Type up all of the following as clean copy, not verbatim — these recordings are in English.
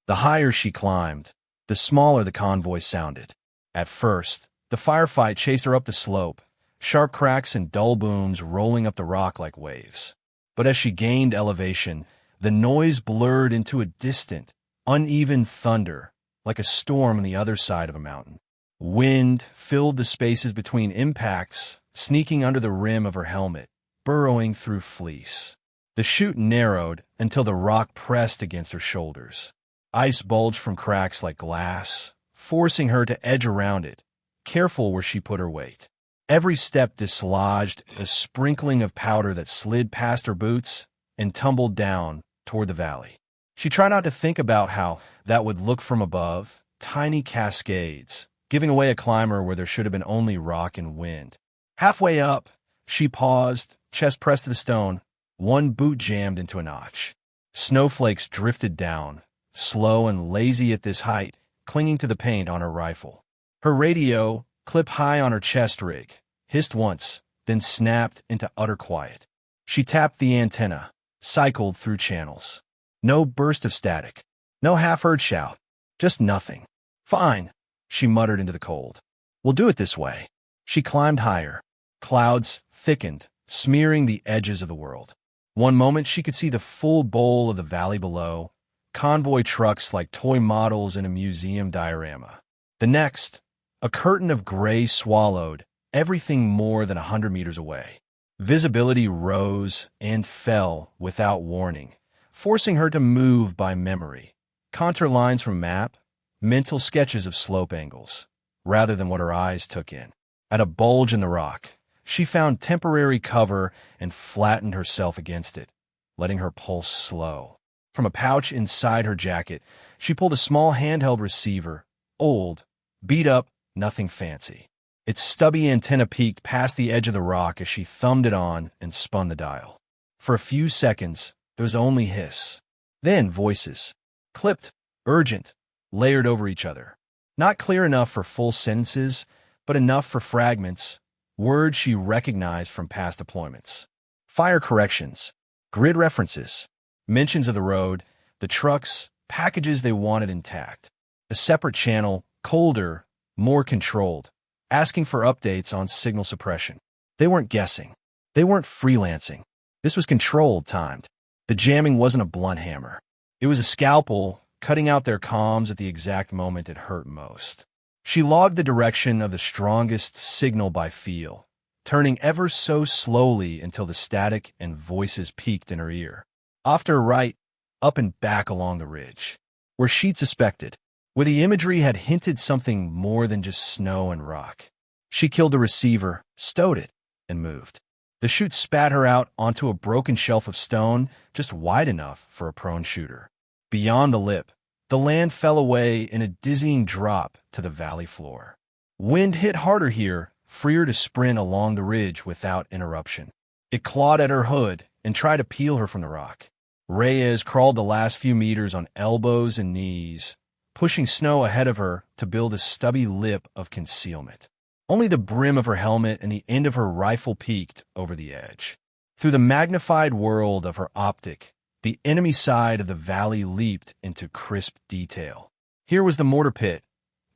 The higher she climbed, the smaller the convoy sounded. At first, the firefight chased her up the slope, sharp cracks and dull booms rolling up the rock like waves. But as she gained elevation, the noise blurred into a distant, uneven thunder, like a storm on the other side of a mountain. Wind filled the spaces between impacts, sneaking under the rim of her helmet, burrowing through fleece. The chute narrowed until the rock pressed against her shoulders. Ice bulged from cracks like glass, forcing her to edge around it, careful where she put her weight. Every step dislodged a sprinkling of powder that slid past her boots and tumbled down toward the valley. She tried not to think about how that would look from above, tiny cascades, giving away a climber where there should have been only rock and wind. Halfway up, she paused, chest pressed to the stone, one boot jammed into a notch. Snowflakes drifted down, slow and lazy at this height, clinging to the paint on her rifle. Her radio, clip high on her chest rig, hissed once, then snapped into utter quiet. She tapped the antenna, cycled through channels. No burst of static, no half-heard shout, just nothing. Fine, she muttered into the cold. We'll do it this way. She climbed higher. Clouds thickened, smearing the edges of the world. One moment she could see the full bowl of the valley below, convoy trucks like toy models in a museum diorama. The next, a curtain of gray swallowed everything more than 100 meters away. Visibility rose and fell without warning, forcing her to move by memory. Contour lines from map, mental sketches of slope angles, rather than what her eyes took in. At a bulge in the rock, she found temporary cover and flattened herself against it, letting her pulse slow. From a pouch inside her jacket, she pulled a small handheld receiver, old, beat up, nothing fancy. Its stubby antenna peeked past the edge of the rock as she thumbed it on and spun the dial. For a few seconds, there was only hiss. Then voices, clipped, urgent, layered over each other. Not clear enough for full sentences, but enough for fragments, words she recognized from past deployments. Fire corrections, grid references, mentions of the road, the trucks, packages they wanted intact. A separate channel, colder, more controlled, asking for updates on signal suppression. They weren't guessing. They weren't freelancing. This was controlled, timed. The jamming wasn't a blunt hammer. It was a scalpel, cutting out their comms at the exact moment it hurt most. She logged the direction of the strongest signal by feel, turning ever so slowly until the static and voices peaked in her ear. Off to her right, up and back along the ridge, where she'd suspected, where the imagery had hinted something more than just snow and rock. She killed the receiver, stowed it, and moved. The chute spat her out onto a broken shelf of stone, just wide enough for a prone shooter. Beyond the lip, the land fell away in a dizzying drop to the valley floor. Wind hit harder here, freer to sprint along the ridge without interruption. It clawed at her hood and tried to peel her from the rock. Reyes crawled the last few meters on elbows and knees, pushing snow ahead of her to build a stubby lip of concealment. Only the brim of her helmet and the end of her rifle peeked over the edge. Through the magnified world of her optic, the enemy side of the valley leaped into crisp detail. Here was the mortar pit,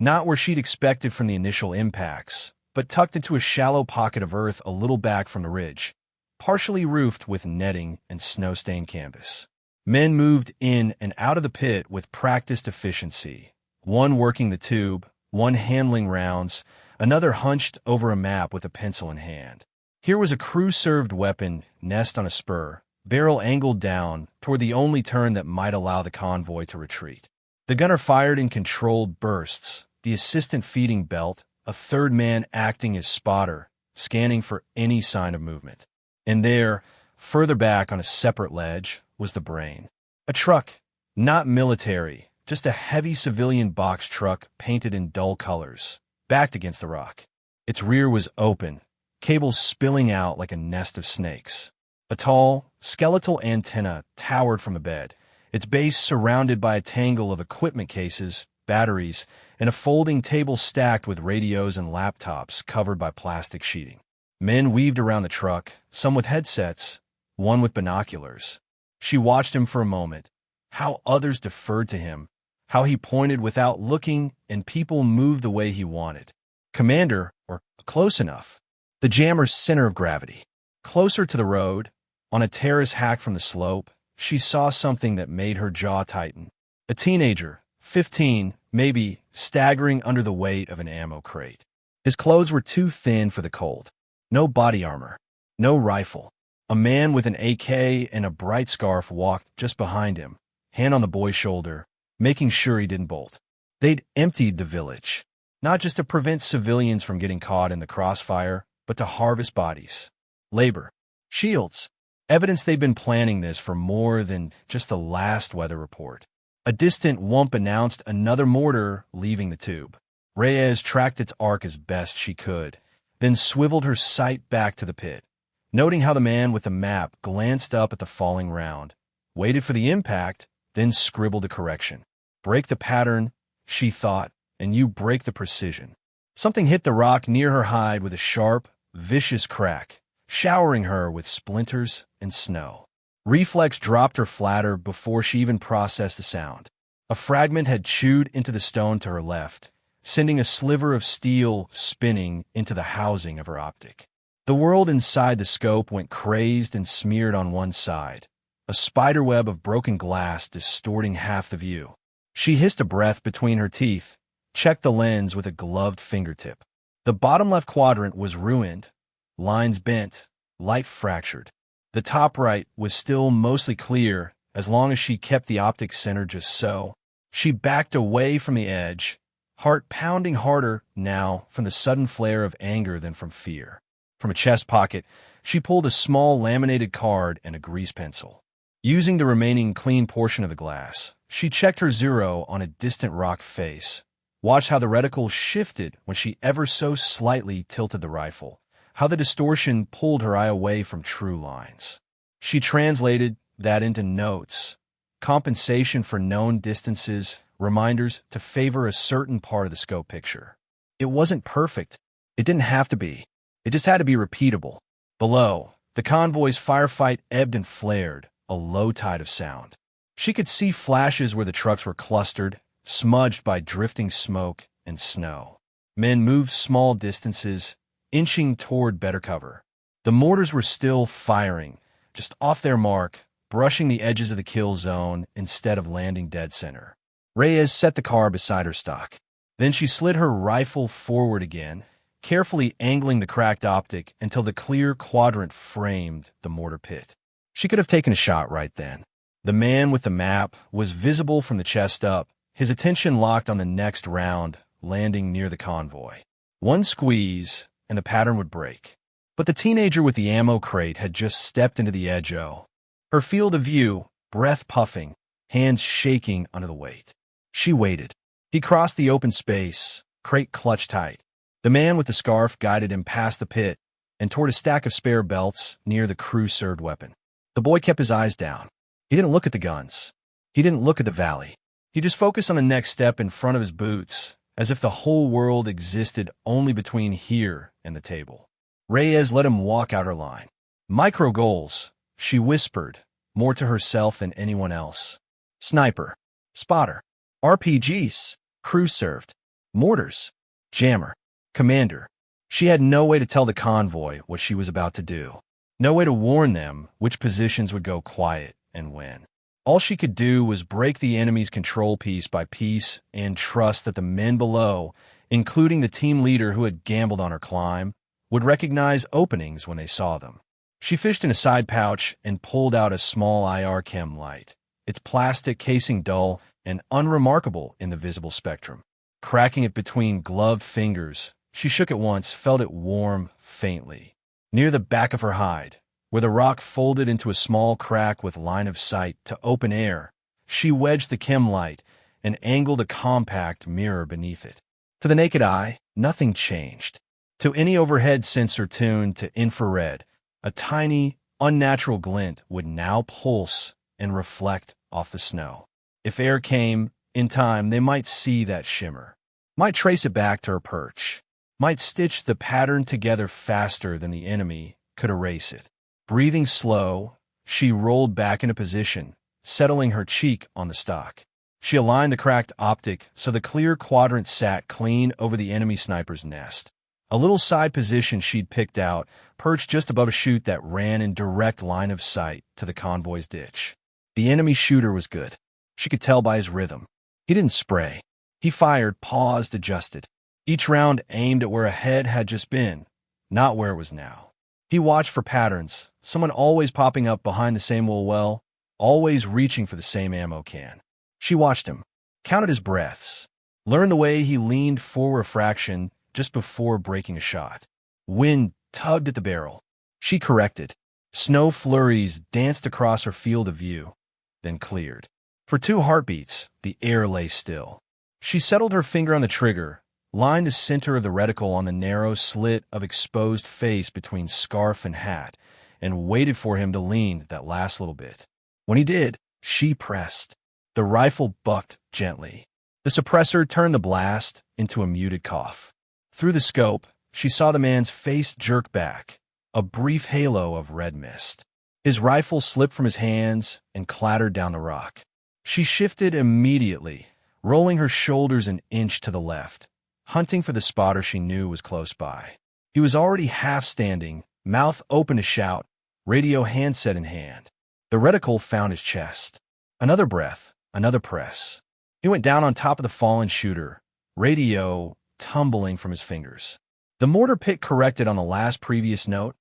not where she'd expected from the initial impacts, but tucked into a shallow pocket of earth a little back from the ridge, partially roofed with netting and snow-stained canvas. Men moved in and out of the pit with practiced efficiency, one working the tube, one handling rounds, another hunched over a map with a pencil in hand. Here was a crew-served weapon, nest on a spur, barrel angled down toward the only turn that might allow the convoy to retreat. The gunner fired in controlled bursts, the assistant feeding belt, a third man acting as spotter, scanning for any sign of movement. And there, further back on a separate ledge, was the brain. A truck, not military, just a heavy civilian box truck painted in dull colors, backed against the rock. Its rear was open, cables spilling out like a nest of snakes. A tall, skeletal antenna towered from the bed, its base surrounded by a tangle of equipment cases, batteries, and a folding table stacked with radios and laptops covered by plastic sheeting. Men weaved around the truck, some with headsets, one with binoculars. She watched him for a moment, how others deferred to him, how he pointed without looking and people moved the way he wanted. Commander, or close enough. The jammer's center of gravity. Closer to the road, on a terrace hack from the slope, she saw something that made her jaw tighten. A teenager, 15, maybe, staggering under the weight of an ammo crate. His clothes were too thin for the cold. No body armor. No rifle. A man with an AK and a bright scarf walked just behind him, hand on the boy's shoulder, making sure he didn't bolt. They'd emptied the village, not just to prevent civilians from getting caught in the crossfire, but to harvest bodies. Labor. Shields. Evidence they'd been planning this for more than just the last weather report. A distant whomp announced another mortar leaving the tube. Reyes tracked its arc as best she could, then swiveled her sight back to the pit, noting how the man with the map glanced up at the falling round, waited for the impact, then scribbled a correction. Break the pattern, she thought, and you break the precision. Something hit the rock near her hide with a sharp, vicious crack, showering her with splinters and snow. Reflex dropped her flatter before she even processed the sound. A fragment had chewed into the stone to her left, sending a sliver of steel spinning into the housing of her optic. The world inside the scope went crazed and smeared on one side, a spiderweb of broken glass distorting half the view. She hissed a breath between her teeth, checked the lens with a gloved fingertip. The bottom left quadrant was ruined, lines bent, light fractured. The top right was still mostly clear as long as she kept the optic center just so. She backed away from the edge, heart pounding harder now from the sudden flare of anger than from fear. From a chest pocket, she pulled a small laminated card and a grease pencil. Using the remaining clean portion of the glass, she checked her zero on a distant rock face. Watched how the reticle shifted when she ever so slightly tilted the rifle, how the distortion pulled her eye away from true lines. She translated that into notes, compensation for known distances, reminders to favor a certain part of the scope picture. It wasn't perfect. It didn't have to be. It just had to be repeatable. Below, the convoy's firefight ebbed and flared, a low tide of sound. She could see flashes where the trucks were clustered, smudged by drifting smoke and snow. Men moved small distances, inching toward better cover. The mortars were still firing, just off their mark, brushing the edges of the kill zone instead of landing dead center. Reyes set the car beside her stock. Then she slid her rifle forward again, carefully angling the cracked optic until the clear quadrant framed the mortar pit. She could have taken a shot right then. The man with the map was visible from the chest up, his attention locked on the next round, landing near the convoy. One squeeze, and the pattern would break. But the teenager with the ammo crate had just stepped into the edge. Her field of view, breath puffing, hands shaking under the weight. She waited. He crossed the open space, crate clutched tight. The man with the scarf guided him past the pit and toward a stack of spare belts near the crew-served weapon. The boy kept his eyes down. He didn't look at the guns. He didn't look at the valley. He just focused on the next step in front of his boots, as if the whole world existed only between here and the table. Reyes let him walk out her line. Micro goals, she whispered, more to herself than anyone else. Sniper, spotter, RPGs, crew-served, mortars, jammer, commander. She had no way to tell the convoy what she was about to do. No way to warn them which positions would go quiet and when. All she could do was break the enemy's control piece by piece and trust that the men below, including the team leader who had gambled on her climb, would recognize openings when they saw them. She fished in a side pouch and pulled out a small IR chem light, its plastic casing dull and unremarkable in the visible spectrum. Cracking it between gloved fingers, she shook it once, felt it warm faintly. Near the back of her hide, where the rock folded into a small crack with line of sight to open air, she wedged the chem light and angled a compact mirror beneath it. To the naked eye, nothing changed. To any overhead sensor tuned to infrared, a tiny, unnatural glint would now pulse and reflect off the snow. If air came, in time, they might see that shimmer, might trace it back to her perch, might stitch the pattern together faster than the enemy could erase it. Breathing slow, she rolled back into position, settling her cheek on the stock. She aligned the cracked optic so the clear quadrant sat clean over the enemy sniper's nest. A little side position she'd picked out, perched just above a chute that ran in direct line of sight to the convoy's ditch. The enemy shooter was good. She could tell by his rhythm. He didn't spray. He fired, paused, adjusted. Each round aimed at where a head had just been, not where it was now. He watched for patterns, someone always popping up behind the same little well, always reaching for the same ammo can. She watched him, counted his breaths, learned the way he leaned for a fraction just before breaking a shot. Wind tugged at the barrel. She corrected. Snow flurries danced across her field of view, then cleared. For 2 heartbeats, the air lay still. She settled her finger on the trigger, lined the center of the reticle on the narrow slit of exposed face between scarf and hat, and waited for him to lean that last little bit. When he did, she pressed. The rifle bucked gently. The suppressor turned the blast into a muted cough. Through the scope, she saw the man's face jerk back, a brief halo of red mist. His rifle slipped from his hands and clattered down the rock. She shifted immediately, rolling her shoulders an inch to the left, hunting for the spotter she knew was close by. He was already half standing, mouth open to shout, radio handset in hand. The reticle found his chest. Another breath, another press. He went down on top of the fallen shooter, radio tumbling from his fingers. The mortar pit corrected on the last previous note,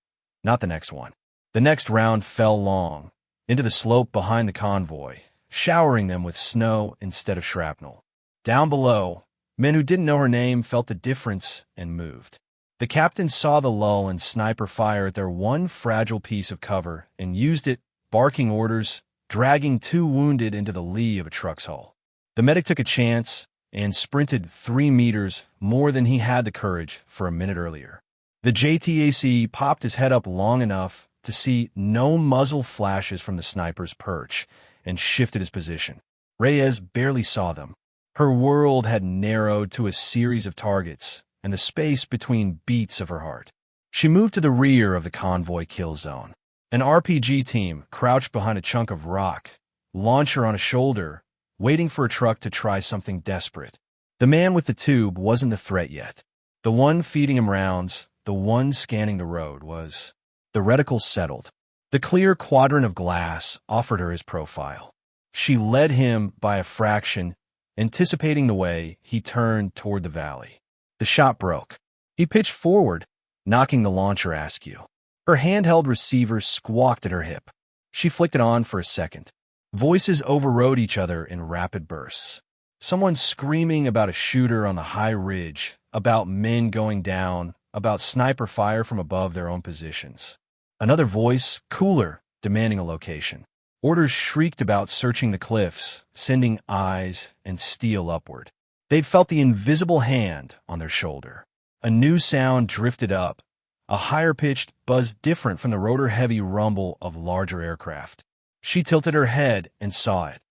not the next one. The next round fell long, into the slope behind the convoy, showering them with snow instead of shrapnel. Down below, men who didn't know her name felt the difference and moved. The captain saw the lull in sniper fire at their one fragile piece of cover and used it, barking orders, dragging 2 wounded into the lee of a truck's hull. The medic took a chance and sprinted 3 meters more than he had the courage for a minute earlier. The JTAC popped his head up long enough to see no muzzle flashes from the sniper's perch and shifted his position. Reyes barely saw them. Her world had narrowed to a series of targets and the space between beats of her heart. She moved to the rear of the convoy kill zone. An RPG team crouched behind a chunk of rock, launcher on a shoulder, waiting for a truck to try something desperate. The man with the tube wasn't the threat yet. The one feeding him rounds, the one scanning the road was. The reticle settled. The clear quadrant of glass offered her his profile. She led him by a fraction, anticipating the way he turned toward the valley. The shot broke. He pitched forward, knocking the launcher askew. Her handheld receiver squawked at her hip. She flicked it on for a second. Voices overrode each other in rapid bursts. Someone screaming about a shooter on the high ridge, about men going down, about sniper fire from above their own positions. Another voice, cooler, demanding a location. Orders shrieked about searching the cliffs, sending eyes and steel upward. They'd felt the invisible hand on their shoulder. A new sound drifted up, a higher-pitched buzz different from the rotor-heavy rumble of larger aircraft. She tilted her head and saw it.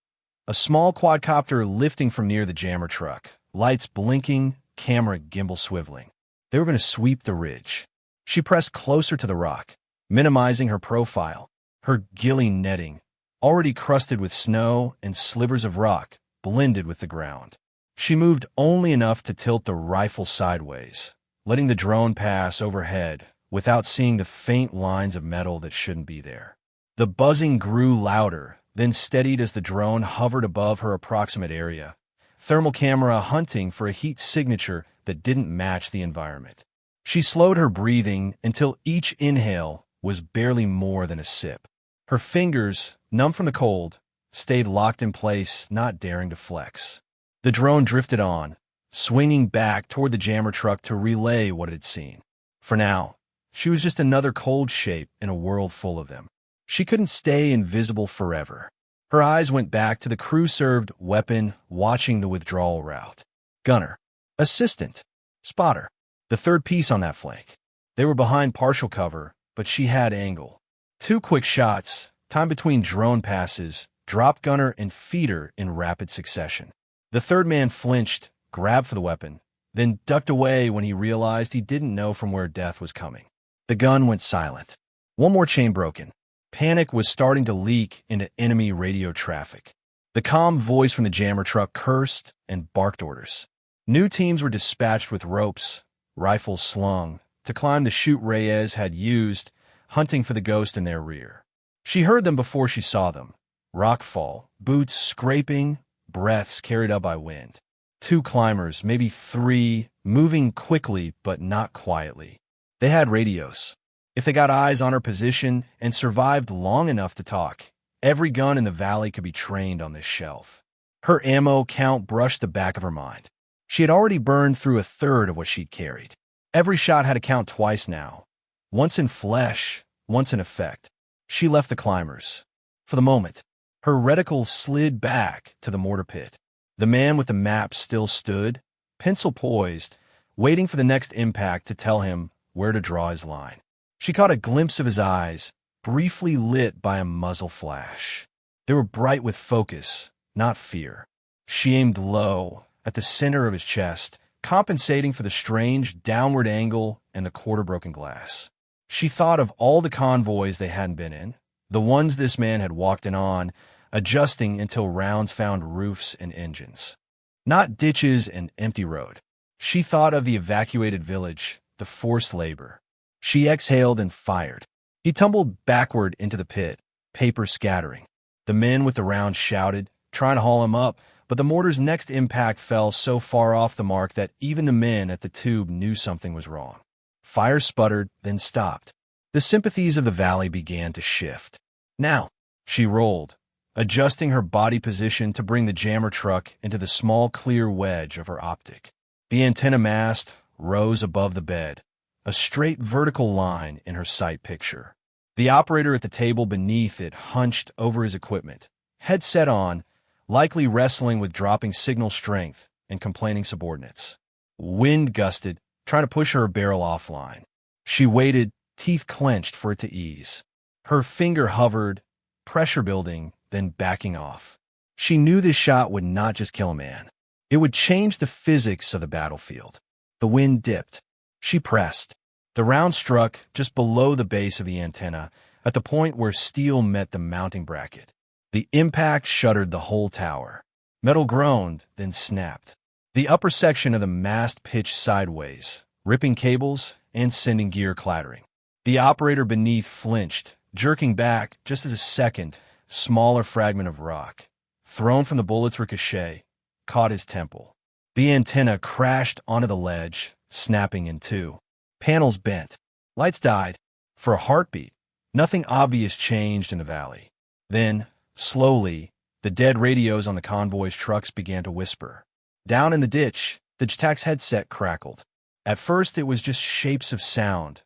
A small quadcopter lifting from near the jammer truck, lights blinking, camera gimbal swiveling. They were going to sweep the ridge. She pressed closer to the rock, minimizing her profile, her ghillie netting, already crusted with snow and slivers of rock, blended with the ground. She moved only enough to tilt the rifle sideways, letting the drone pass overhead without seeing the faint lines of metal that shouldn't be there. The buzzing grew louder, then steadied as the drone hovered above her approximate area, thermal camera hunting for a heat signature that didn't match the environment. She slowed her breathing until each inhale was barely more than a sip. Her fingers, numb from the cold, stayed locked in place, not daring to flex. The drone drifted on, swinging back toward the jammer truck to relay what it had seen. For now, she was just another cold shape in a world full of them. She couldn't stay invisible forever. Her eyes went back to the crew-served weapon watching the withdrawal route. Gunner. Assistant. Spotter. The third piece on that flank. They were behind partial cover, but she had angle. 2 quick shots, time between drone passes, dropped gunner and feeder in rapid succession. The third man flinched, grabbed for the weapon, then ducked away when he realized he didn't know from where death was coming. The gun went silent. One more chain broken. Panic was starting to leak into enemy radio traffic. The calm voice from the jammer truck cursed and barked orders. New teams were dispatched with ropes, rifles slung, to climb the chute Reyes had used, hunting for the ghost in their rear. She heard them before she saw them. Rockfall, boots scraping, breaths carried up by wind. 2 climbers, maybe 3, moving quickly but not quietly. They had radios. If they got eyes on her position and survived long enough to talk, every gun in the valley could be trained on this shelf. Her ammo count brushed the back of her mind. She had already burned through a third of what she'd carried. Every shot had to count twice now. Once in flesh, once in effect. She left the climbers. For the moment, her reticle slid back to the mortar pit. The man with the map still stood, pencil poised, waiting for the next impact to tell him where to draw his line. She caught a glimpse of his eyes, briefly lit by a muzzle flash. They were bright with focus, not fear. She aimed low, at the center of his chest, compensating for the strange downward angle and the quarter-broken glass. She thought of all the convoys they hadn't been in, the ones this man had walked in on, adjusting until rounds found roofs and engines. Not ditches and empty road. She thought of the evacuated village, the forced labor. She exhaled and fired. He tumbled backward into the pit, paper scattering. The men with the rounds shouted, trying to haul him up, but the mortar's next impact fell so far off the mark that even the men at the tube knew something was wrong. Fire sputtered, then stopped. The sympathies of the valley began to shift. Now, she rolled, adjusting her body position to bring the jammer truck into the small clear wedge of her optic. The antenna mast rose above the bed, a straight vertical line in her sight picture. The operator at the table beneath it hunched over his equipment, headset on, likely wrestling with dropping signal strength and complaining subordinates. Wind gusted, trying to push her barrel offline. She waited, teeth clenched for it to ease. Her finger hovered, pressure building, then backing off. She knew this shot would not just kill a man. It would change the physics of the battlefield. The wind dipped. She pressed. The round struck just below the base of the antenna, at the point where steel met the mounting bracket. The impact shuddered the whole tower. Metal groaned, then snapped. The upper section of the mast pitched sideways, ripping cables and sending gear clattering. The operator beneath flinched, jerking back just as a second, smaller fragment of rock, thrown from the bullet's ricochet, caught his temple. The antenna crashed onto the ledge, snapping in two. Panels bent. Lights died. For a heartbeat, nothing obvious changed in the valley. Then, slowly, the dead radios on the convoy's trucks began to whisper. Down in the ditch, the JTAC's headset crackled. At first, it was just shapes of sound.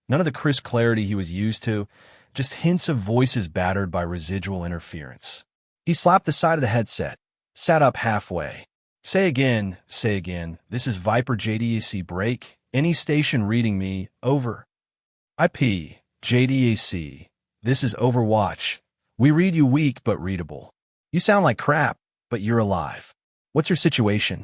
None of the crisp clarity he was used to, just hints of voices battered by residual interference. He slapped the side of the headset, sat up halfway. Say again, this is Viper JDAC break. Any station reading me, over. IP, JDAC, this is Overwatch. We read you weak but readable. You sound like crap, but you're alive. What's your situation?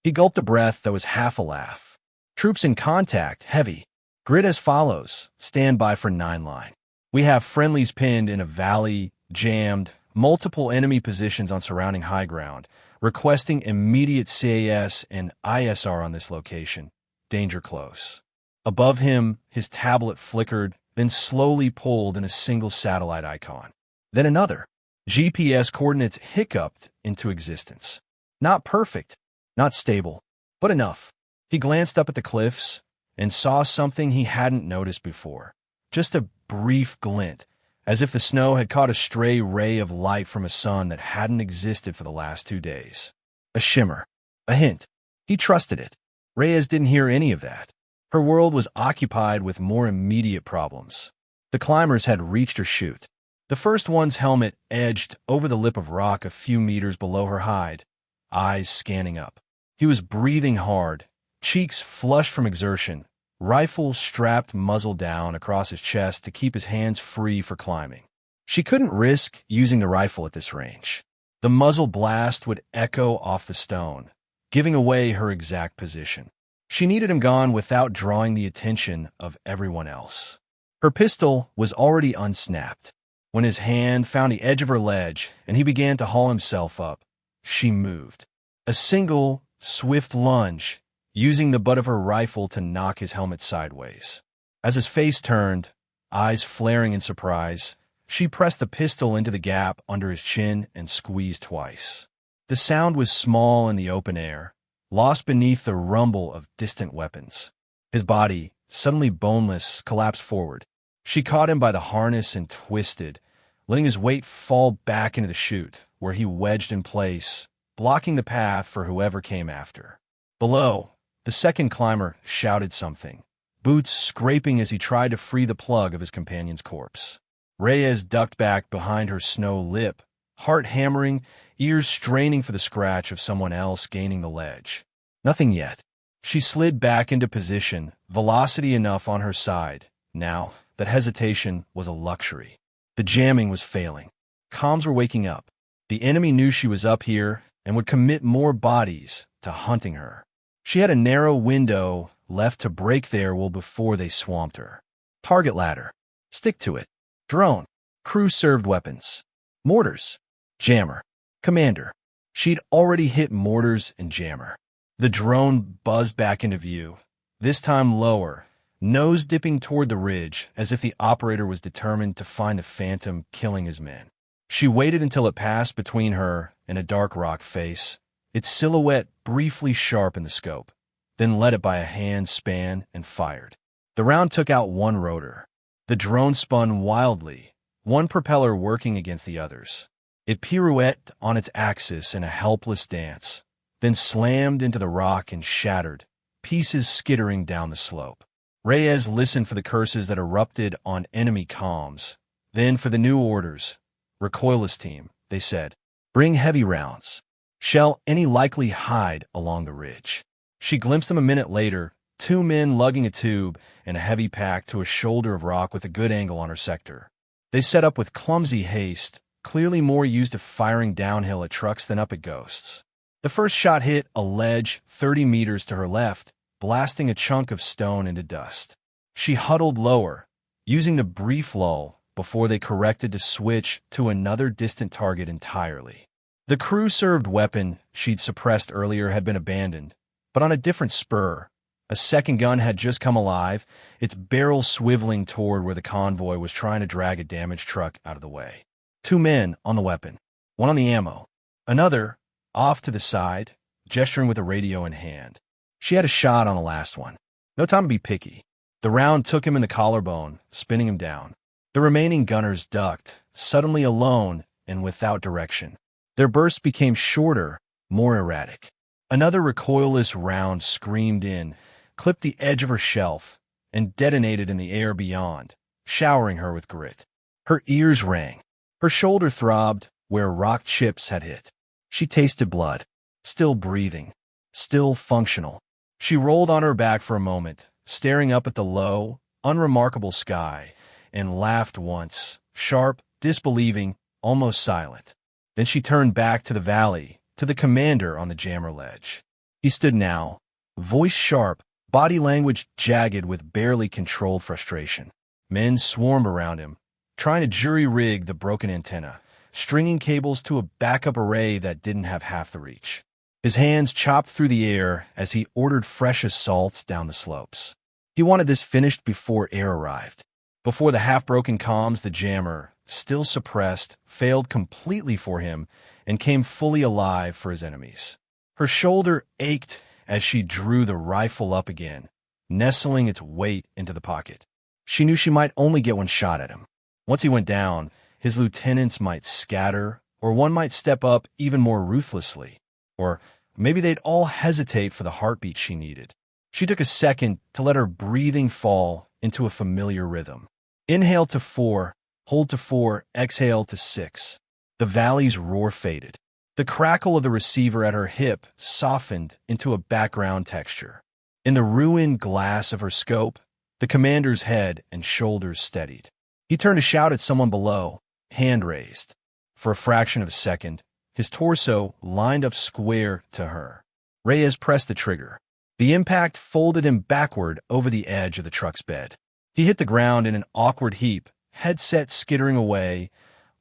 He gulped a breath that was half a laugh. Troops in contact, heavy. Grid as follows, stand by for 9 line. We have friendlies pinned in a valley, jammed, multiple enemy positions on surrounding high ground, requesting immediate CAS and ISR on this location. Danger close. Above him, his tablet flickered, then slowly pulled in a single satellite icon. Then another. GPS coordinates hiccuped into existence. Not perfect, not stable, but enough. He glanced up at the cliffs and saw something he hadn't noticed before. Just a brief glint, as if the snow had caught a stray ray of light from a sun that hadn't existed for the last 2 days. A shimmer. A hint. He trusted it. Reyes didn't hear any of that. Her world was occupied with more immediate problems. The climbers had reached her chute. The first one's helmet edged over the lip of rock a few meters below her hide, eyes scanning up. He was breathing hard, cheeks flushed from exertion, rifle strapped muzzle down across his chest to keep his hands free for climbing. She couldn't risk using the rifle at this range. The muzzle blast would echo off the stone, giving away her exact position. She needed him gone without drawing the attention of everyone else. Her pistol was already unsnapped. When his hand found the edge of her ledge and he began to haul himself up, she moved. A single, swift lunge, using the butt of her rifle to knock his helmet sideways. As his face turned, eyes flaring in surprise, she pressed the pistol into the gap under his chin and squeezed twice. The sound was small in the open air, lost beneath the rumble of distant weapons. His body, suddenly boneless, collapsed forward. She caught him by the harness and twisted, letting his weight fall back into the chute, where he wedged in place, blocking the path for whoever came after. Below, the second climber shouted something, boots scraping as he tried to free the plug of his companion's corpse. Reyes ducked back behind her snow lip, heart hammering, ears straining for the scratch of someone else gaining the ledge. Nothing yet. She slid back into position, velocity enough on her side, now that hesitation was a luxury. The jamming was failing. Comms were waking up. The enemy knew she was up here and would commit more bodies to hunting her. She had a narrow window left to break there before they swamped her. Target ladder. Stick to it. Drone. Crew-served weapons. Mortars. Jammer. Commander. She'd already hit mortars and jammer. The drone buzzed back into view, this time lower, nose dipping toward the ridge as if the operator was determined to find the phantom killing his men. She waited until it passed between her and a dark rock face, its silhouette briefly sharp in the scope, then led it by a hand span and fired. The round took out one rotor. The drone spun wildly, one propeller working against the others. It pirouetted on its axis in a helpless dance, then slammed into the rock and shattered, pieces skittering down the slope. Reyes listened for the curses that erupted on enemy comms, then for the new orders. Recoilless team, they said. Bring heavy rounds. Shell any likely hide along the ridge. She glimpsed them a minute later, two men lugging a tube and a heavy pack to a shoulder of rock with a good angle on her sector. They set up with clumsy haste, clearly more used to firing downhill at trucks than up at ghosts. The first shot hit a ledge 30 meters to her left, blasting a chunk of stone into dust. She huddled lower, using the brief lull before they corrected to switch to another distant target entirely. The crew-served weapon she'd suppressed earlier had been abandoned, but on a different spur. A second gun had just come alive, its barrel swiveling toward where the convoy was trying to drag a damaged truck out of the way. Two men on the weapon, one on the ammo, another off to the side, gesturing with a radio in hand. She had a shot on the last one. No time to be picky. The round took him in the collarbone, spinning him down. The remaining gunners ducked, suddenly alone and without direction. Their bursts became shorter, more erratic. Another recoilless round screamed in, clipped the edge of her shelf, and detonated in the air beyond, showering her with grit. Her ears rang. Her shoulder throbbed where rock chips had hit. She tasted blood, still breathing, still functional. She rolled on her back for a moment, staring up at the low, unremarkable sky, and laughed once, sharp, disbelieving, almost silent. Then she turned back to the valley, to the commander on the jammer ledge. He stood now, voice sharp, body language jagged with barely controlled frustration. Men swarmed around him, trying to jury-rig the broken antenna, stringing cables to a backup array that didn't have half the reach. His hands chopped through the air as he ordered fresh assaults down the slopes. He wanted this finished before air arrived. Before the half-broken comms, the jammer, still suppressed, failed completely for him and came fully alive for his enemies. Her shoulder ached as she drew the rifle up again, nestling its weight into the pocket. She knew she might only get one shot at him. Once he went down, his lieutenants might scatter, or one might step up even more ruthlessly. Or maybe they'd all hesitate for the heartbeat she needed. She took a second to let her breathing fall into a familiar rhythm. Inhale to 4, hold to 4, exhale to 6. The valley's roar faded. The crackle of the receiver at her hip softened into a background texture. In the ruined glass of her scope, the commander's head and shoulders steadied. He turned to shout at someone below, hand raised. For a fraction of a second, his torso lined up square to her. Reyes pressed the trigger. The impact folded him backward over the edge of the truck's bed. He hit the ground in an awkward heap, headset skittering away,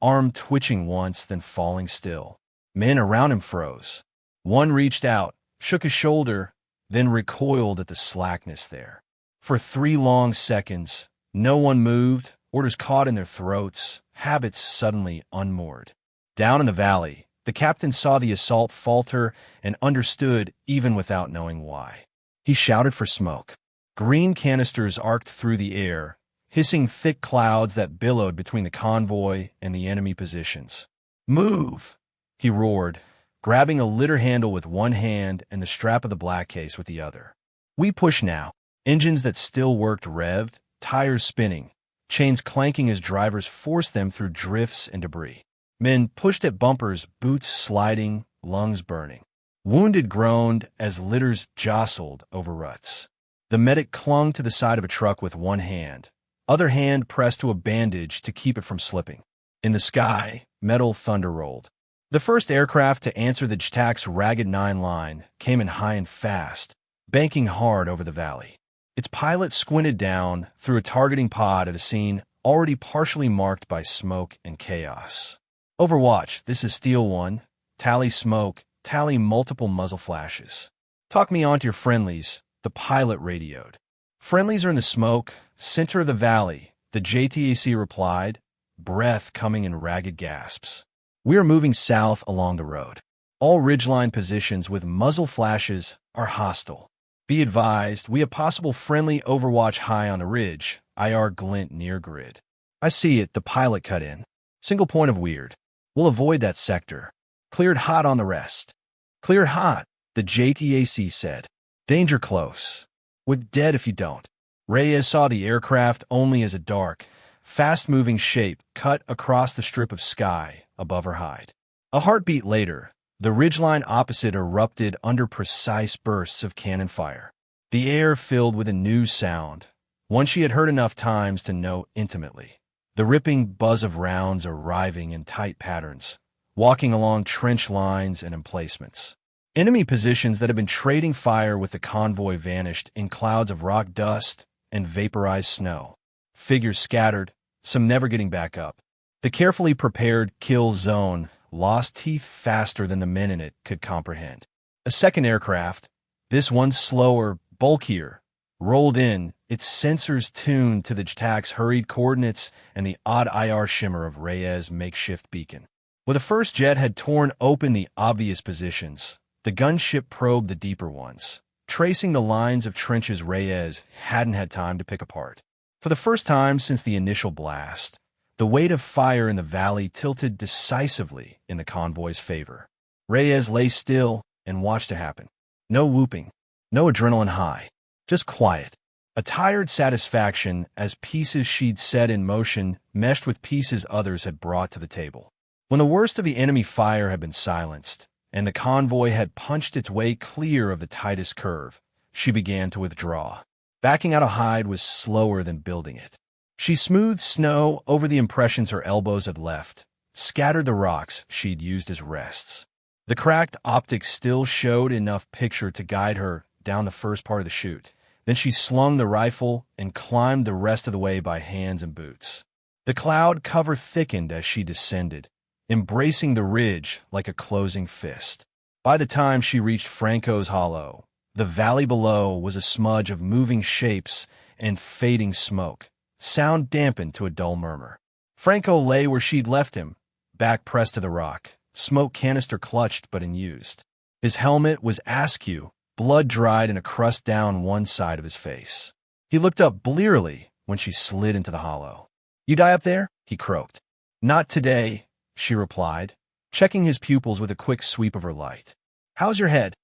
arm twitching once, then falling still. Men around him froze. One reached out, shook his shoulder, then recoiled at the slackness there. For 3 long seconds, no one moved, orders caught in their throats, habits suddenly unmoored. Down in the valley, the captain saw the assault falter and understood even without knowing why. He shouted for smoke. Green canisters arced through the air, hissing thick clouds that billowed between the convoy and the enemy positions. "Move!" he roared, grabbing a litter handle with one hand and the strap of the black case with the other. We push now. Engines that still worked revved, tires spinning, chains clanking as drivers forced them through drifts and debris. Men pushed at bumpers, boots sliding, lungs burning. Wounded groaned as litters jostled over ruts. The medic clung to the side of a truck with one hand, other hand pressed to a bandage to keep it from slipping. In the sky, metal thunder rolled. The first aircraft to answer the JSOC's ragged 9 line came in high and fast, banking hard over the valley. Its pilot squinted down through a targeting pod at a scene already partially marked by smoke and chaos. "Overwatch, this is Steel 1. Tally smoke, tally multiple muzzle flashes. Talk me onto your friendlies," the pilot radioed. "Friendlies are in the smoke, center of the valley," the JTAC replied, breath coming in ragged gasps. "We are moving south along the road. All ridgeline positions with muzzle flashes are hostile. Be advised, we have possible friendly Overwatch high on the ridge, IR glint near grid." "I see it," the pilot cut in. "Single point of weird. We'll avoid that sector. Cleared hot on the rest." "Cleared hot," the JTAC said. "Danger close. Would dead if you don't." Reyes saw the aircraft only as a dark, fast-moving shape cut across the strip of sky above her hide. A heartbeat later, the ridgeline opposite erupted under precise bursts of cannon fire. The air filled with a new sound, one she had heard enough times to know intimately. The ripping buzz of rounds arriving in tight patterns, walking along trench lines and emplacements. Enemy positions that had been trading fire with the convoy vanished in clouds of rock dust and vaporized snow. Figures scattered, some never getting back up. The carefully prepared kill zone lost teeth faster than the men in it could comprehend. A second aircraft, this one slower, bulkier, rolled in, its sensors tuned to the JSOC's hurried coordinates and the odd IR shimmer of Reyes' makeshift beacon. When the first jet had torn open the obvious positions, the gunship probed the deeper ones, tracing the lines of trenches Reyes hadn't had time to pick apart. For the first time since the initial blast, the weight of fire in the valley tilted decisively in the convoy's favor. Reyes lay still and watched it happen. No whooping, no adrenaline high, just quiet. A tired satisfaction as pieces she'd set in motion meshed with pieces others had brought to the table. When the worst of the enemy fire had been silenced, and the convoy had punched its way clear of the tightest curve, she began to withdraw. Backing out a hide was slower than building it. She smoothed snow over the impressions her elbows had left, scattered the rocks she'd used as rests. The cracked optics still showed enough picture to guide her down the first part of the chute. Then she slung the rifle and climbed the rest of the way by hands and boots. The cloud cover thickened as she descended, embracing the ridge like a closing fist. By the time she reached Franco's hollow, the valley below was a smudge of moving shapes and fading smoke, sound dampened to a dull murmur. Franco lay where she'd left him, back pressed to the rock, smoke canister clutched but unused. His helmet was askew, blood dried in a crust down one side of his face. He looked up blearily when she slid into the hollow. "You die up there?" he croaked. "Not today," she replied, checking his pupils with a quick sweep of her light. "How's your head?"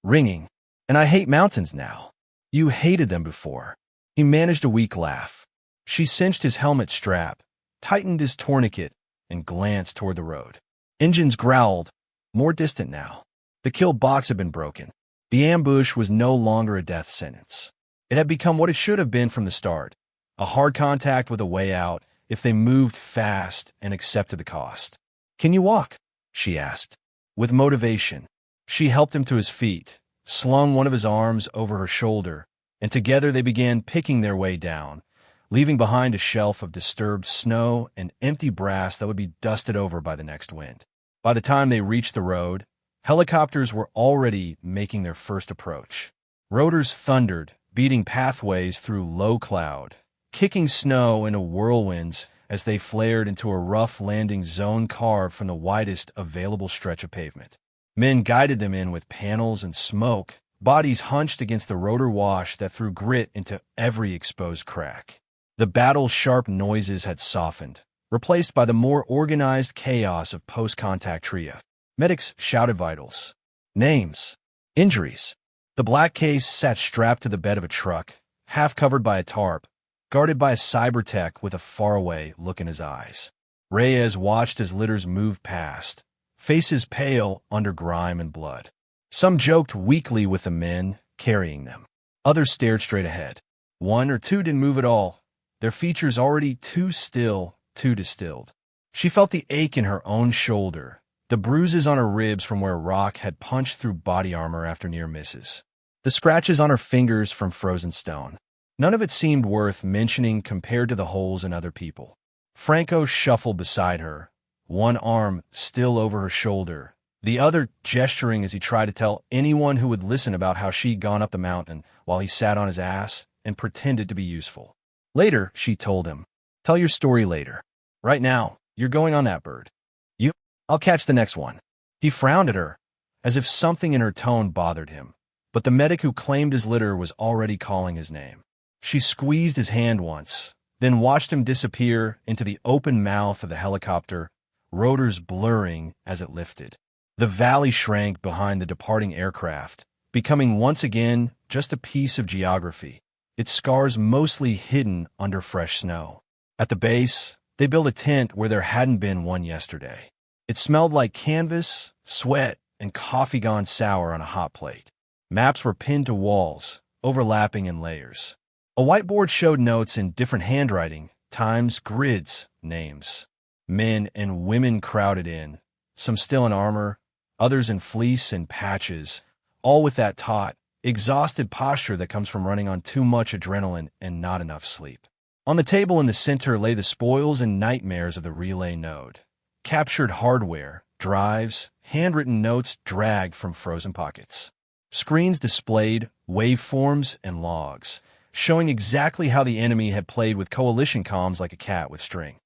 "Ringing. And I hate mountains now." "You hated them before." He managed a weak laugh. She cinched his helmet strap, tightened his tourniquet, and glanced toward the road. Engines growled, more distant now. The kill box had been broken. The ambush was no longer a death sentence. It had become what it should have been from the start, a hard contact with a way out if they moved fast and accepted the cost. "Can you walk?" she asked. With motivation, she helped him to his feet, slung one of his arms over her shoulder, and together they began picking their way down, leaving behind a shelf of disturbed snow and empty brass that would be dusted over by the next wind. By the time they reached the road, helicopters were already making their first approach. Rotors thundered, beating pathways through low cloud, kicking snow into whirlwinds as they flared into a rough landing zone carved from the widest available stretch of pavement. Men guided them in with panels and smoke, bodies hunched against the rotor wash that threw grit into every exposed crack. The battle's sharp noises had softened, replaced by the more organized chaos of post-contact tria. Medics shouted vitals, names, injuries. The black case sat strapped to the bed of a truck, half covered by a tarp, guarded by a cyber-tech with a faraway look in his eyes. Reyes watched as litters moved past, faces pale under grime and blood. Some joked weakly with the men carrying them. Others stared straight ahead. One or two didn't move at all, their features already too still, too distilled. She felt the ache in her own shoulder, the bruises on her ribs from where rock had punched through body armor after near misses, the scratches on her fingers from frozen stone. None of it seemed worth mentioning compared to the holes in other people. Franco shuffled beside her, one arm still over her shoulder, the other gesturing as he tried to tell anyone who would listen about how she'd gone up the mountain while he sat on his ass and pretended to be useful. Later, she told him, tell your story later. Right now, you're going on that bird. I'll catch the next one. He frowned at her, as if something in her tone bothered him, but the medic who claimed his litter was already calling his name. She squeezed his hand once, then watched him disappear into the open mouth of the helicopter, rotors blurring as it lifted. The valley shrank behind the departing aircraft, becoming once again just a piece of geography, its scars mostly hidden under fresh snow. At the base, they built a tent where there hadn't been one yesterday. It smelled like canvas, sweat, and coffee gone sour on a hot plate. Maps were pinned to walls, overlapping in layers. A whiteboard showed notes in different handwriting, times, grids, names. Men and women crowded in, some still in armor, others in fleece and patches, all with that taut, exhausted posture that comes from running on too much adrenaline and not enough sleep. On the table in the center lay the spoils and nightmares of the relay node. Captured hardware, drives, handwritten notes dragged from frozen pockets. Screens displayed waveforms and logs, showing exactly how the enemy had played with coalition comms like a cat with string.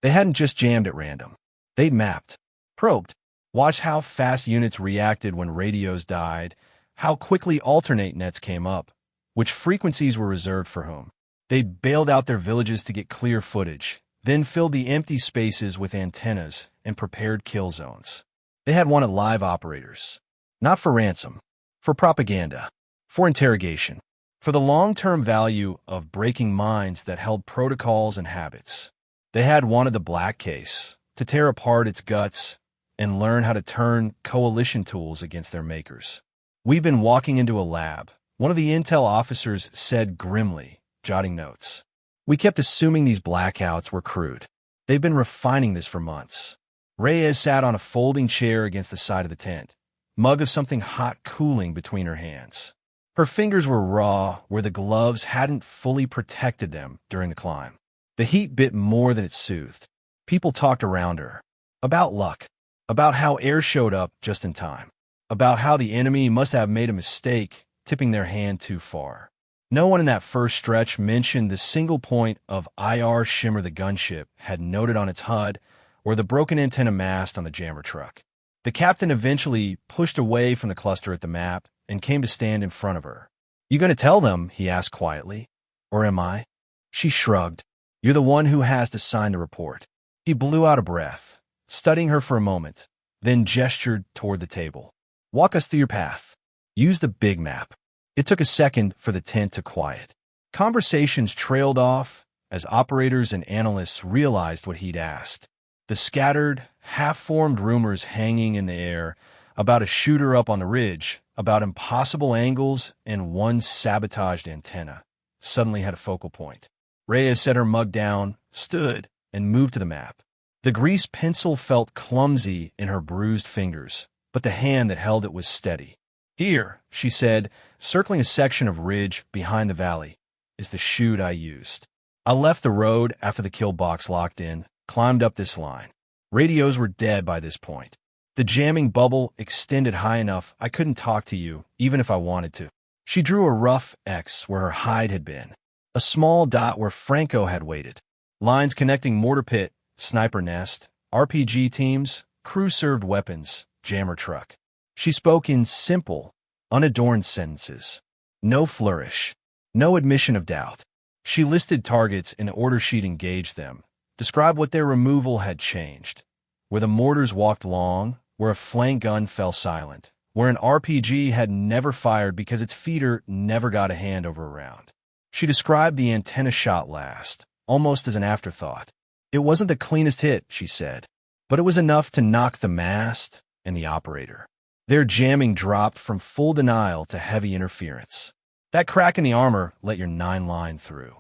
They hadn't just jammed at random. They'd mapped, probed, watched how fast units reacted when radios died, how quickly alternate nets came up, which frequencies were reserved for whom. They'd bailed out their villages to get clear footage, then filled the empty spaces with antennas and prepared kill zones. They had wanted live operators, not for ransom, for propaganda, for interrogation, for the long-term value of breaking minds that held protocols and habits. They had wanted the black case, to tear apart its guts and learn how to turn coalition tools against their makers. We've been walking into a lab, one of the intel officers said grimly, jotting notes. We kept assuming these blackouts were crude. They've been refining this for months. Reyes sat on a folding chair against the side of the tent, mug of something hot cooling between her hands. Her fingers were raw where the gloves hadn't fully protected them during the climb. The heat bit more than it soothed. People talked around her. About luck. About how air showed up just in time. About how the enemy must have made a mistake, tipping their hand too far. No one in that first stretch mentioned the single point of IR Shimmer the gunship had noted on its HUD or the broken antenna mast on the jammer truck. The captain eventually pushed away from the cluster at the map and came to stand in front of her. You going to tell them, he asked quietly. Or am I? She shrugged. You're the one who has to sign the report. He blew out a breath, studying her for a moment, then gestured toward the table. Walk us through your path. Use the big map. It took a second for the tent to quiet. Conversations trailed off as operators and analysts realized what he'd asked. The scattered, half-formed rumors hanging in the air about a shooter up on the ridge, about impossible angles and one sabotaged antenna, suddenly had a focal point. Reyes set her mug down, stood, and moved to the map. The grease pencil felt clumsy in her bruised fingers, but the hand that held it was steady. Here, she said, circling a section of ridge behind the valley, is the chute I used. I left the road after the kill box locked in, climbed up this line. Radios were dead by this point. The jamming bubble extended high enough I couldn't talk to you, even if I wanted to. She drew a rough X where her hide had been, a small dot where Franco had waited. Lines connecting mortar pit, sniper nest, RPG teams, crew-served weapons, jammer truck. She spoke in simple, unadorned sentences. No flourish, no admission of doubt. She listed targets in the order sheet, engaged them, described what their removal had changed, where the mortars walked long, where a flank gun fell silent, where an RPG had never fired because its feeder never got a hand over a round. She described the antenna shot last, almost as an afterthought. It wasn't the cleanest hit, she said, but it was enough to knock the mast and the operator. Their jamming dropped from full denial to heavy interference. That crack in the armor let your 9-line through.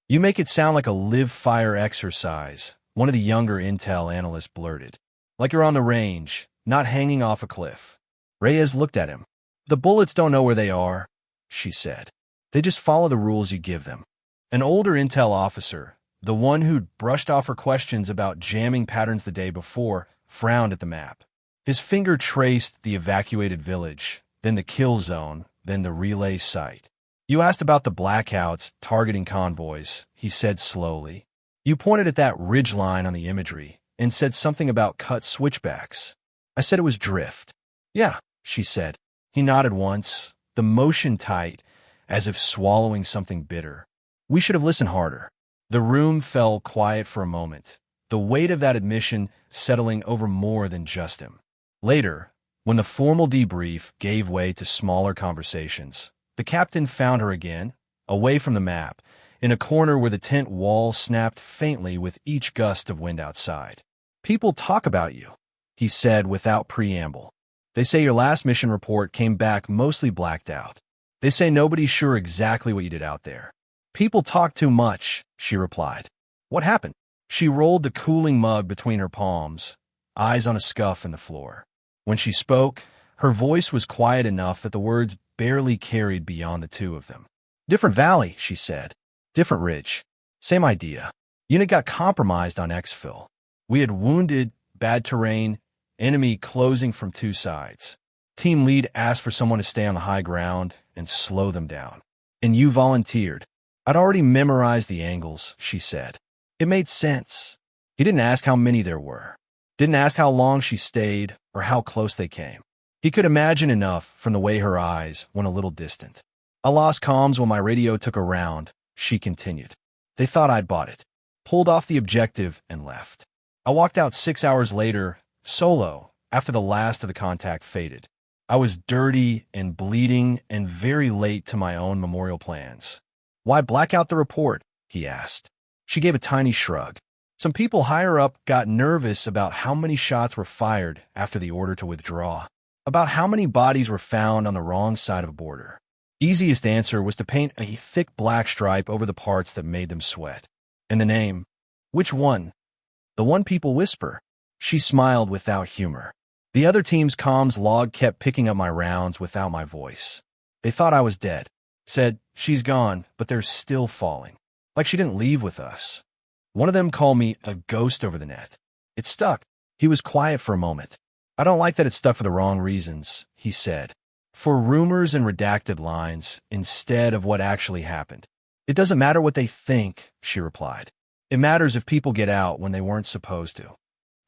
You make it sound like a live-fire exercise, one of the younger intel analysts blurted. Like you're on the range, not hanging off a cliff. Reyes looked at him. The bullets don't know where they are, she said. They just follow the rules you give them. An older intel officer, the one who'd brushed off her questions about jamming patterns the day before, frowned at the map. His finger traced the evacuated village, then the kill zone, then the relay site. You asked about the blackouts targeting convoys, he said slowly. You pointed at that ridge line on the imagery and said something about cut switchbacks. I said it was drift. Yeah, she said. He nodded once, the motion tight, as if swallowing something bitter. We should have listened harder. The room fell quiet for a moment, the weight of that admission settling over more than just him. Later, when the formal debrief gave way to smaller conversations, the captain found her again, away from the map, in a corner where the tent wall snapped faintly with each gust of wind outside. People talk about you, he said without preamble. They say your last mission report came back mostly blacked out. They say nobody's sure exactly what you did out there. People talk too much, she replied. What happened? She rolled the cooling mug between her palms, eyes on a scuff in the floor. When she spoke, her voice was quiet enough that the words barely carried beyond the two of them. Different valley, she said. Different ridge. Same idea. Unit got compromised on exfil. We had wounded, bad terrain, enemy closing from two sides. Team lead asked for someone to stay on the high ground and slow them down. And you volunteered. I'd already memorized the angles, she said. It made sense. He didn't ask how many there were. Didn't ask how long she stayed or how close they came. He could imagine enough from the way her eyes went a little distant. I lost comms when my radio took a round, she continued. They thought I'd bought it. Pulled off the objective and left. I walked out 6 hours later, solo, after the last of the contact faded. I was dirty and bleeding and very late to my own memorial plans. Why black out the report? He asked. She gave a tiny shrug. Some people higher up got nervous about how many shots were fired after the order to withdraw, about how many bodies were found on the wrong side of a border. Easiest answer was to paint a thick black stripe over the parts that made them sweat. And the name. Which one? The one people whisper. She smiled without humor. The other team's comms log kept picking up my rounds without my voice. They thought I was dead. Said, she's gone, but they're still falling. Like she didn't leave with us. One of them called me a ghost over the net. It stuck. He was quiet for a moment. I don't like that it stuck for the wrong reasons, he said. For rumors and redacted lines instead of what actually happened. It doesn't matter what they think, she replied. It matters if people get out when they weren't supposed to.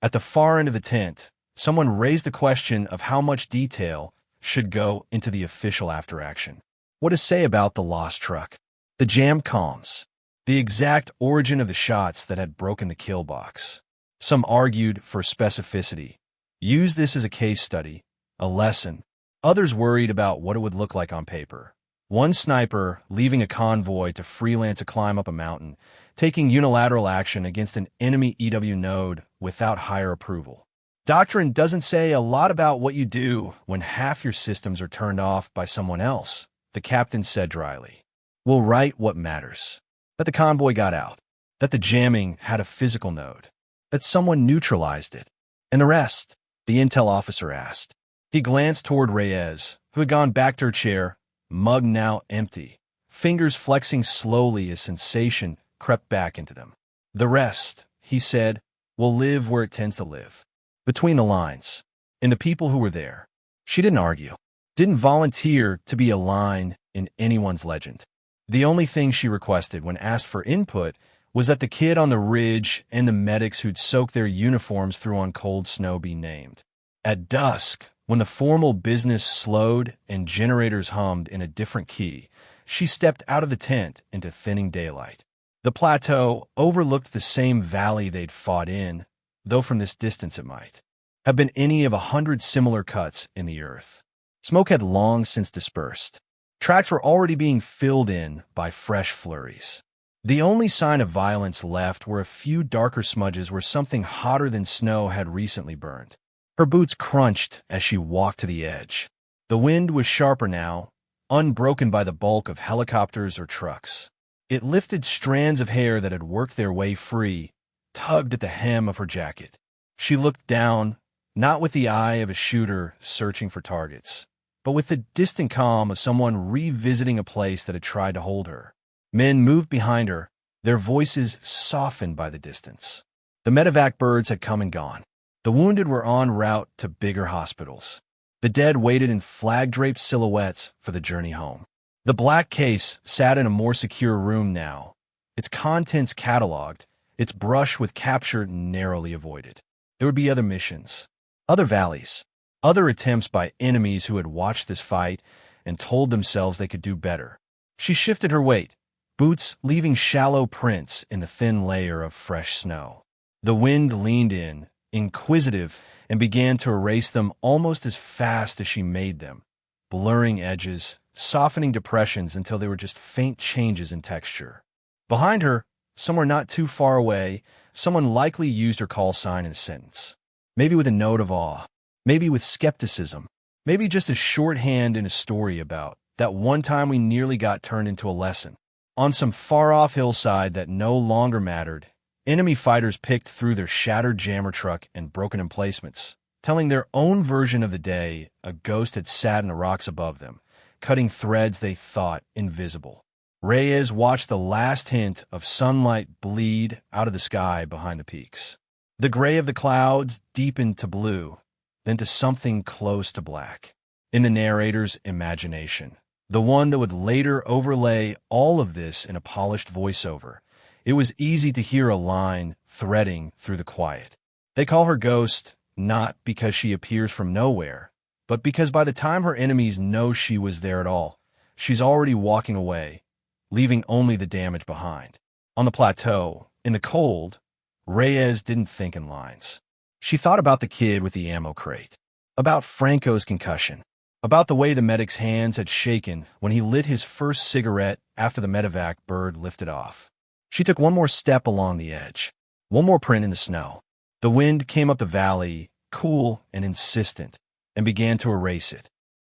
At the far end of the tent, someone raised the question of how much detail should go into the official after action. What to say about the lost truck? The jammed comms. The exact origin of the shots that had broken the kill box. Some argued for specificity. Use this as a case study, a lesson. Others worried about what it would look like on paper. One sniper leaving a convoy to freelance a climb up a mountain, taking unilateral action against an enemy EW node without higher approval. Doctrine doesn't say a lot about what you do when half your systems are turned off by someone else, the captain said dryly. We'll write what matters. That the convoy got out. That the jamming had a physical node. That someone neutralized it. And the rest, the intel officer asked. He glanced toward Reyes, who had gone back to her chair, mug now empty, fingers flexing slowly as sensation crept back into them. The rest, he said, will live where it tends to live. Between the lines. In the people who were there. She didn't argue. Didn't volunteer to be a line in anyone's legend. The only thing she requested when asked for input was that the kid on the ridge and the medics who'd soaked their uniforms through on cold snow be named. At dusk, when the formal business slowed and generators hummed in a different key, she stepped out of the tent into thinning daylight. The plateau overlooked the same valley they'd fought in, though from this distance it might have been any of 100 similar cuts in the earth. Smoke had long since dispersed. Tracks were already being filled in by fresh flurries. The only sign of violence left were a few darker smudges where something hotter than snow had recently burned. Her boots crunched as she walked to the edge. The wind was sharper now, unbroken by the bulk of helicopters or trucks. It lifted strands of hair that had worked their way free, tugged at the hem of her jacket. She looked down, not with the eye of a shooter searching for targets, but with the distant calm of someone revisiting a place that had tried to hold her. Men moved behind her, their voices softened by the distance. The medevac birds had come and gone. The wounded were en route to bigger hospitals. The dead waited in flag-draped silhouettes for the journey home. The black case sat in a more secure room now, its contents cataloged, its brush with capture narrowly avoided. There would be other missions, other valleys, other attempts by enemies who had watched this fight and told themselves they could do better. She shifted her weight, boots leaving shallow prints in the thin layer of fresh snow. The wind leaned in, inquisitive, and began to erase them almost as fast as she made them, blurring edges, softening depressions until they were just faint changes in texture. Behind her, somewhere not too far away, someone likely used her call sign in a sentence. Maybe with a note of awe, maybe with skepticism, maybe just a shorthand in a story about that one time we nearly got turned into a lesson. On some far-off hillside that no longer mattered, enemy fighters picked through their shattered jammer truck and broken emplacements, telling their own version of the day a ghost had sat in the rocks above them, cutting threads they thought invisible. Reyes watched the last hint of sunlight bleed out of the sky behind the peaks. The gray of the clouds deepened to blue, then to something close to black. In the narrator's imagination, the one that would later overlay all of this in a polished voiceover, it was easy to hear a line threading through the quiet. They call her Ghost, not because she appears from nowhere, but because by the time her enemies know she was there at all, she's already walking away, leaving only the damage behind. On the plateau, in the cold, Reyes didn't think in lines. She thought about the kid with the ammo crate, about Franco's concussion, about the way the medic's hands had shaken when he lit his first cigarette after the medevac bird lifted off. She took one more step along the edge, one more print in the snow. The wind came up the valley, cool and insistent, and began to erase it.